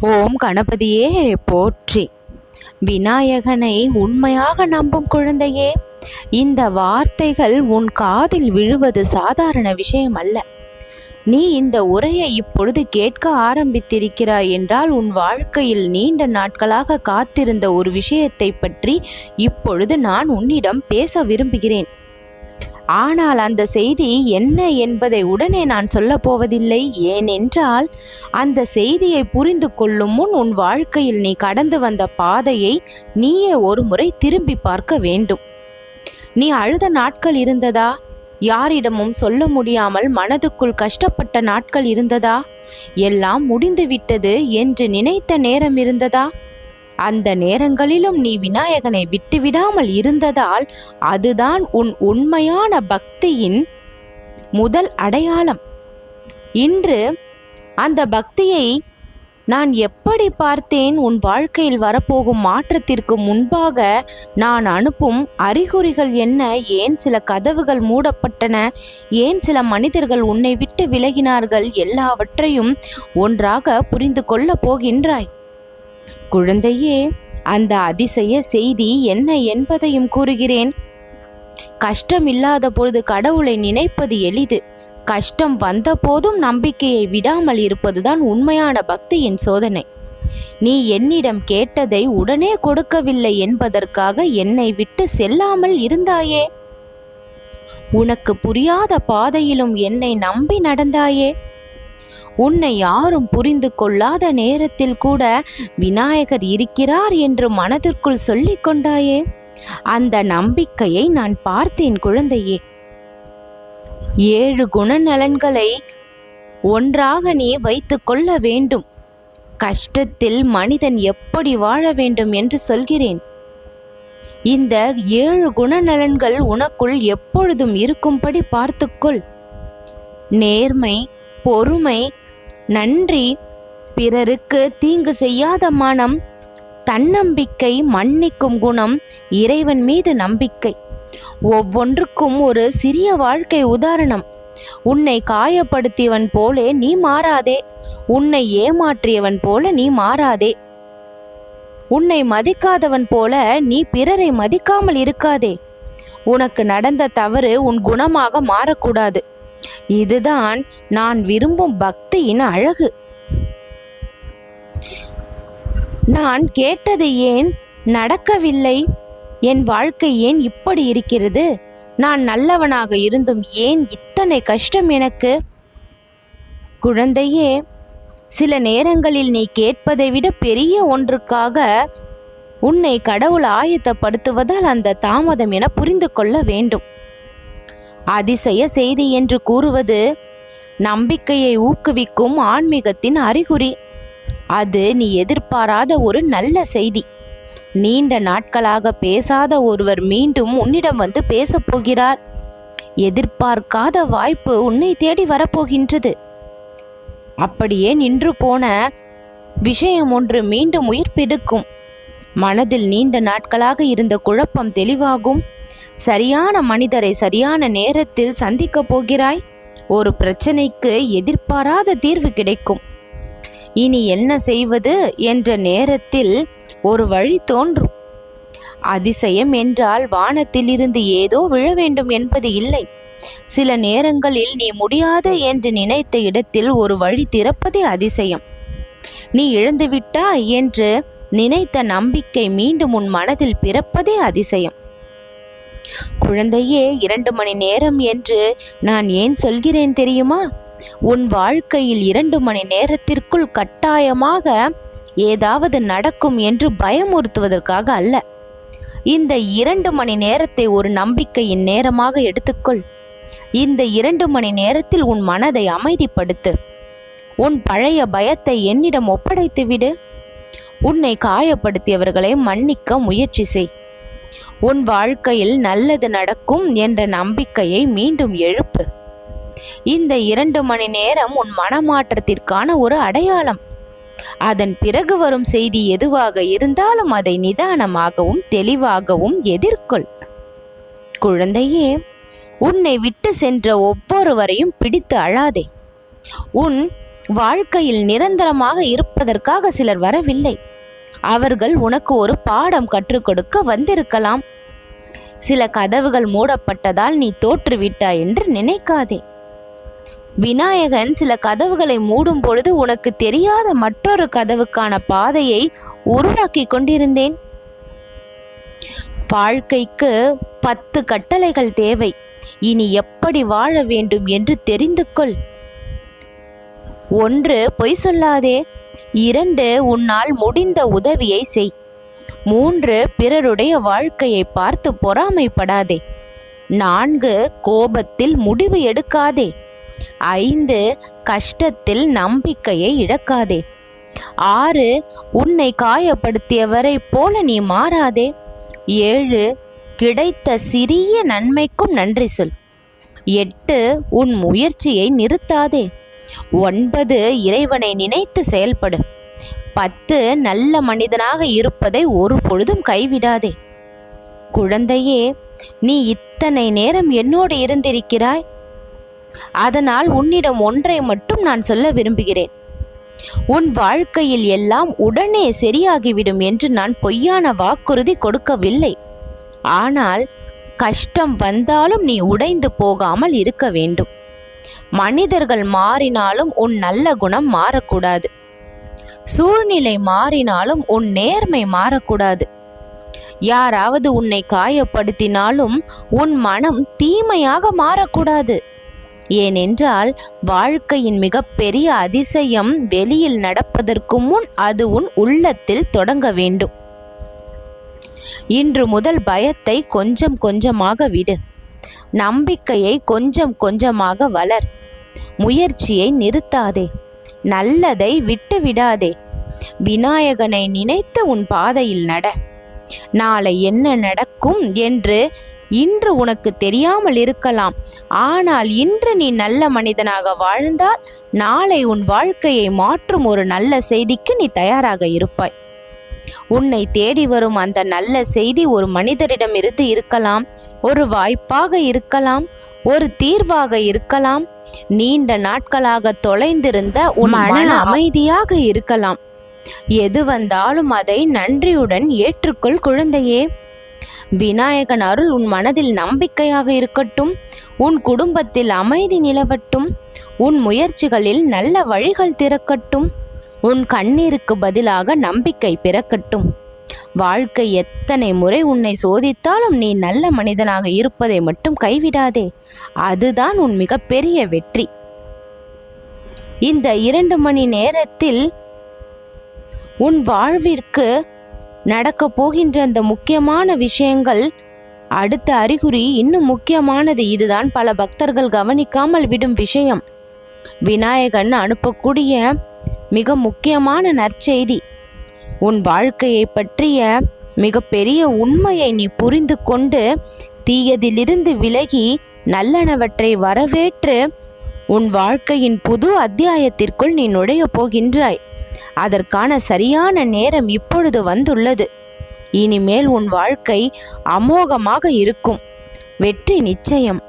ஓம் கணபதியே போற்றி. விநாயகனை உண்மையாக நம்பும் குழந்தையே, இந்த வார்த்தைகள் உன் காதில் விழுவது சாதாரண விஷயம் அல்ல. நீ இந்த உரையை இப்பொழுது கேட்க ஆரம்பித்திருக்கிறாய் என்றால் உன் வாழ்க்கையில் நீண்ட நாட்களாக காத்திருந்த ஒரு விஷயத்தை பற்றி இப்பொழுது நான் உன்னிடம் பேச விரும்புகிறேன். ஆனால் அந்த செய்தி என்ன என்பதை உடனே நான் சொல்லப் போவதில்லை. ஏனென்றால் அந்த செய்தியை புரிந்து கொள்ளும் முன் உன் வாழ்க்கையில் நீ கடந்து வந்த பாதையை நீயே ஒரு முறை திரும்பி பார்க்க வேண்டும். நீ அழுத நாட்கள் இருந்ததா? யாரிடமும் சொல்ல முடியாமல் மனதுக்குள் கஷ்டப்பட்ட நாட்கள் இருந்ததா? எல்லாம் முடிந்துவிட்டது என்று நினைத்த நேரம் இருந்ததா? அந்த நேரங்களிலும் நீ விநாயகனை விட்டுவிடாமல் இருந்ததால் அதுதான் உன் உண்மையான பக்தியின் முதல் அடையாளம். இன்று அந்த பக்தியை நான் எப்படி பார்த்தேன்? உன் வாழ்க்கையில் வரப்போகும் மாற்றத்திற்கு முன்பாக நான் அனுப்பும் அறிகுறிகள் என்ன? ஏன் சில கதவுகள் மூடப்பட்டன? ஏன் சில மனிதர்கள் உன்னை விட்டு விலகினார்கள்? எல்லாவற்றையும் ஒன்றாக புரிந்து கொள்ளப் போகின்றாய். குழந்தையே, அந்த அதிசய செய்தி என்ன என்பதையும் கூறுகிறேன். கஷ்டம் இல்லாத பொழுது கடவுளை நினைப்பது எளிது. கஷ்டம் வந்த போதும் நம்பிக்கையை விடாமல் இருப்பதுதான் உண்மையான பக்தியின் சோதனை. நீ என்னிடம் கேட்டதை உடனே கொடுக்கவில்லை என்பதற்காக என்னை விட்டு செல்லாமல் இருந்தாயே. உனக்கு புரியாத பாதையிலும் என்னை நம்பி நடந்தாயே. உன்னை யாரும் புரிந்து கொள்ளாத நேரத்தில் கூட விநாயகர் இருக்கிறார் என்று மனதிற்குள் சொல்லிக் கொண்டாயே. அந்த நம்பிக்கையை நான் பார்த்தேன் குழந்தையே. 7 குணநலன்களை ஒன்றாக நீ வைத்து கொள்ள வேண்டும். கஷ்டத்தில் மனிதன் எப்படி வாழ வேண்டும் என்று சொல்கிறேன். இந்த 7 குணநலன்கள் உனக்குள் எப்பொழுதும் இருக்கும்படி பார்த்துக்கொள். நேர்மை, பொறுமை, நன்றி, பிறருக்கு தீங்கு செய்யாத மனம், தன்னம்பிக்கை, மன்னிக்கும் குணம், இறைவன் மீது நம்பிக்கை. ஒவ்வொன்றுக்கும் ஒரு சிறிய வாழ்க்கை உதாரணம். உன்னை காயப்படுத்தியவன் போலே நீ மாறாதே. உன்னை ஏமாற்றியவன் போல நீ மாறாதே. உன்னை மதிக்காதவன் போல நீ பிறரை மதிக்காமல் இருக்காதே. உனக்கு நடந்த தவறு உன் குணமாக மாறக்கூடாது. இதுதான் நான் விரும்பும் பக்தியின் அழகு. நான் கேட்டது ஏன் நடக்கவில்லை? என் வாழ்க்கை ஏன் இப்படி இருக்கிறது? நான் நல்லவனாக இருந்தும் ஏன் இத்தனை கஷ்டம் எனக்கு? குழந்தையே, சில நேரங்களில் நீ கேட்பதை விட பெரிய ஒன்றுக்காக உன்னை கடவுள் ஆயத்தப்படுத்துவதால் அந்த தாமதம் என புரிந்து கொள்ள வேண்டும். அதிசய செய்தி என்று கூறுவது நம்பிக்கையை ஊக்குவிக்கும் ஆன்மீகத்தின் அறிகுறி. அது நீ எதிர்பாராத ஒரு நல்ல செய்தி. நீண்ட நாட்களாக பேசாத ஒருவர் மீண்டும் உன்னிடம் வந்து பேசப் போகிறார். எதிர்பார்க்காத வாய்ப்பு உன்னை தேடி வரப்போகின்றது. அப்படியே நின்று போன விஷயம் ஒன்று மீண்டும் உயிர்ப்பெடுக்கும். மனதில் நீண்ட நாட்களாக இருந்த குழப்பம் தெளிவாகும். சரியான மனிதரை சரியான நேரத்தில் சந்திக்க போகிறாய். ஒரு பிரச்சனைக்கு எதிர்பாராத தீர்வு கிடைக்கும். இனி என்ன செய்வது என்ற நேரத்தில் ஒரு வழி தோன்றும். அதிசயம் என்றால் வானத்தில் இருந்து ஏதோ விழ வேண்டும் என்பது இல்லை. சில நேரங்களில் நீ முடியாது என்று நினைத்த இடத்தில் ஒரு வழி திறப்பதே அதிசயம். நீ இழந்துவிட்டாய் என்று நினைத்த நம்பிக்கை மீண்டும் உன் மனதில் பிறப்பதே அதிசயம். குழந்தையே, 2 மணி நேரம் என்று நான் ஏன் சொல்கிறேன் தெரியுமா? உன் வாழ்க்கையில் 2 மணி நேரத்திற்குள் கட்டாயமாக ஏதாவது நடக்கும் என்று பயமுறுத்துவதற்காக அல்ல. இந்த 2 மணி நேரத்தை ஒரு நம்பிக்கையின் நேரமாக எடுத்துக்கொள். இந்த 2 மணி நேரத்தில் உன் மனதை அமைதிப்படுத்து. உன் பழைய பயத்தை என்னிடம் ஒப்படைத்து விடு. உன்னை காயப்படுத்தியவர்களை மன்னிக்க முயற்சி செய். உன் வாழ்க்கையில் நல்லது நடக்கும் என்ற நம்பிக்கையை மீண்டும் எழுப்பு. இந்த 2 மணி நேரம் உன் மனமாற்றத்திற்கான ஒரு அடையாளம். அதன் பிறகு வரும் செய்தி எதுவாக இருந்தாலும் அதை நிதானமாகவும் தெளிவாகவும் எதிர்கொள். குழந்தையே, உன்னை விட்டு சென்ற ஒவ்வொருவரையும் பிடித்து அழாதே. உன் வாழ்க்கையில் நிரந்தரமாக இருப்பதற்காக சிலர் வரவில்லை. அவர்கள் உனக்கு ஒரு பாடம் கற்றுக் கொடுக்க வந்திருக்கலாம். சில கதவுகள் மூடப்பட்டதால் நீ தோற்றுவிட்டாய் என்று நினைக்காதே. விநாயகன் சில கதவுகளை மூடும் பொழுது உனக்கு தெரியாத மற்றொரு கதவுக்கான பாதையை உருவாக்கி கொண்டிருந்தேன். வாழ்க்கைக்கு 10 கட்டளைகள் தேவை. இனி எப்படி வாழ வேண்டும் என்று தெரிந்து கொள். 1. பொய் சொல்லாதே. 2. உன்னால் முடிந்த உதவியை செய். 3. பிறருடைய வாழ்க்கையை பார்த்து பொறாமைப்படாதே. 4. கோபத்தில் முடிவு எடுக்காதே. 5. கஷ்டத்தில் நம்பிக்கையை இழக்காதே. 6. உன்னை காயப்படுத்தியவரை போல நீ மாறாதே. 7. கிடைத்த சிறிய நன்மைக்கும் நன்றி சொல். 8. உன் முயற்சியை நிறுத்தாதே. 9. இறைவனை நினைத்து செயல்படு. 10. நல்ல மனிதனாக இருப்பதை ஒரு பொழுதும் கைவிடாதே. குழந்தையே, நீ இத்தனை நேரம் என்னோடு இருந்திருக்கிறாய். அதனால் உன்னிடம் ஒன்றை மட்டும் நான் சொல்ல விரும்புகிறேன். உன் வாழ்க்கையில் எல்லாம் உடனே சரியாகிவிடும் என்று நான் பொய்யான வாக்குறுதி கொடுக்கவில்லை. ஆனால் கஷ்டம் வந்தாலும் நீ உடைந்து போகாமல் இருக்க வேண்டும். மனிதர்கள் மாறினாலும் உன் நல்ல குணம் மாறக்கூடாது. சூழ்நிலை மாறினாலும் உன் நேர்மை மாறக்கூடாது. யாராவது உன்னை காயப்படுத்தினாலும் உன் மனம் தீமையாக மாறக்கூடாது. ஏனென்றால் வாழ்க்கையின் மிகப்பெரிய அதிசயம் வெளியில் நடப்பதற்கு முன் அது உன் உள்ளத்தில் தொடங்க வேண்டும். இன்று முதல் பயத்தை கொஞ்சம் கொஞ்சமாக விடு. நம்பிக்கையை கொஞ்சம் கொஞ்சமாக வளர். முயற்சியை நிறுத்தாதே. நல்லதை விட்டு விடாதே. விநாயகனை நினைத்து உன் பாதையில் நட. நாளை என்ன நடக்கும் என்று இன்று உனக்கு தெரியாமல் இருக்கலாம். ஆனால் இன்று நீ நல்ல மனிதனாக வாழ்ந்தால் நாளை உன் வாழ்க்கையை மாற்றும் ஒரு நல்ல செய்திக்கு நீ தயாராக இருப்பாய். உன்னை தேடி வரும் அந்த நல்ல செய்தி ஒரு மனிதரிடமிருந்து இருக்கலாம், ஒரு வாய்ப்பாக இருக்கலாம், ஒரு தீர்வாக இருக்கலாம், நீண்ட நாட்களாக தொலைந்திருந்த உன் மன அமைதியாக இருக்கலாம். எது வந்தாலும் அதை நன்றியுடன் ஏற்றுக்கொள் குழந்தையே. விநாயகன் அருள் உன் மனதில் நம்பிக்கையாக இருக்கட்டும். உன் குடும்பத்தில் அமைதி நிலவட்டும். உன் முயற்சிகளில் நல்ல வழிகள் திறக்கட்டும். உன் கண்ணீருக்கு பதிலாக நம்பிக்கை பிறக்கட்டும். வாழ்க்கை எத்தனை முறை உன்னை சோதித்தாலும் நீ நல்ல மனிதனாக இருப்பதை மட்டும் கைவிடாதே. அதுதான் உன் மிகப்பெரிய வெற்றி. இந்த 2 மணி நேரத்தில் உன் வாழ்விற்கு நடக்க போகின்ற அந்த முக்கியமான விஷயங்கள், அடுத்த அறிகுறி இன்னும் முக்கியமானது. இதுதான் பல பக்தர்கள் கவனிக்காமல் விடும் விஷயம். விநாயகன் அனுப்பக்கூடிய மிக முக்கியமான நற்செய்தி. உன் வாழ்க்கையை பற்றிய மிகப்பெரிய உண்மையை நீ புரிந்து கொண்டு தீயதிலிருந்து விலகி நல்லனவற்றை வரவேற்று உன் வாழ்க்கையின் புது அத்தியாயத்திற்குள் நீ நுழைய போகின்றாய். அதற்கான சரியான நேரம் இப்பொழுது வந்துள்ளது. இனிமேல் உன் வாழ்க்கை அமோகமாக இருக்கும். வெற்றி நிச்சயம்.